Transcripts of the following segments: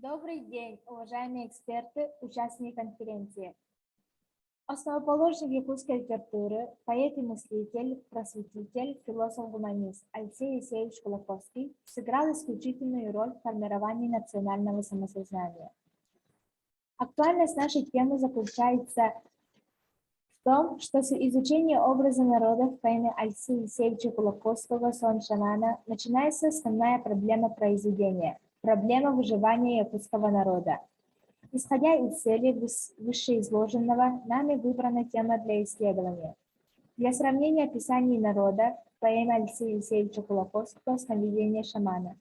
Добрый день, уважаемые эксперты, участники конференции. Основоположник якутской литературы, поэт и мыслитель, просветитель, философ-гуманист Алексей Алексеевич Кулаковский сыграл исключительную роль в формировании национального самосознания. Актуальность нашей темы заключается в том, что с изучения образа народов в поэме Алексея Алексеевича Кулаковского «Сон шамана» начинается основная проблема произведения – проблема выживания якутского народа. Исходя из цели вышеизложенного, нами выбрана тема для исследования. Для сравнения описаний народа в поэме Алексея Алексеевича Кулаковского «Сновидение шамана».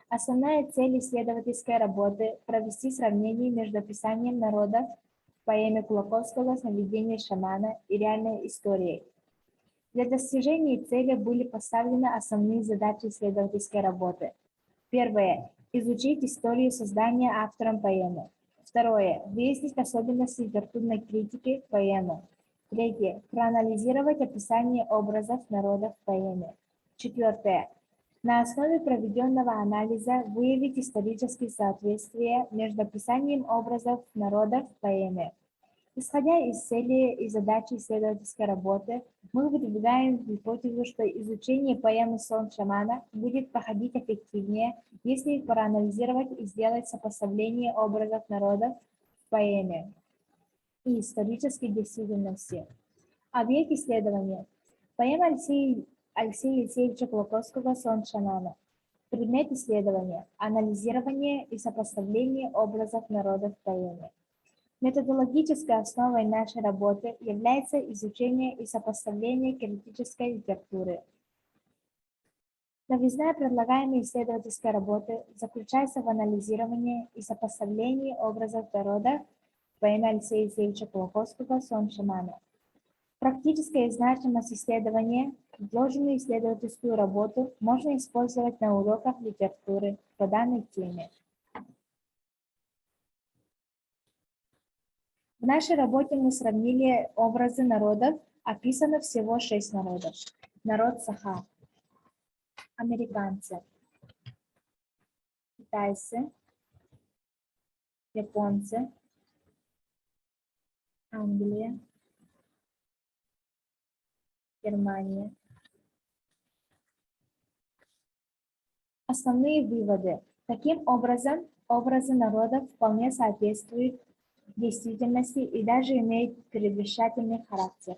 Основная цель исследовательской работы – провести сравнение между описанием народа в поэме Кулаковского «Сновидение шамана» и реальной историей. Для достижения цели были поставлены основные задачи исследовательской работы. Первое – изучить историю создания автором поэмы. Второе – выяснить особенности литературной критики поэмы. Третье – проанализировать описание образов народов в поэме. Четвертое – на основе проведенного анализа выявить исторические соответствия между описанием образов народов в поэме. Исходя из цели и задачи исследовательской работы, мы выдвигаем гипотезу, что изучение поэмы «Сон шамана» будет проходить эффективнее, если проанализировать и сделать сопоставление образов народов в поэме и исторической действительности. Объект исследования. Поэма Алексея Алексеевича Кулаковского «Сон шамана». Предмет исследования. Анализирование и сопоставление образов народов в поэме. Методологической основой нашей работы является изучение и сопоставление критической литературы. Новизна предлагаемой исследовательской работы заключается в анализировании и сопоставлении образов народа в поэме Алексея Алексеевича Кулаковского «Сон шамана». Практическая значимость исследования, предложенную исследовательскую работу можно использовать на уроках литературы по данной теме. В нашей работе мы сравнили образы народов, описано всего 6 народов. Народ Саха, американцы, китайцы, японцы, Англия, Германия. Основные выводы. Таким образом, образы народов вполне соответствуют действительности и даже имеют предвещательный характер.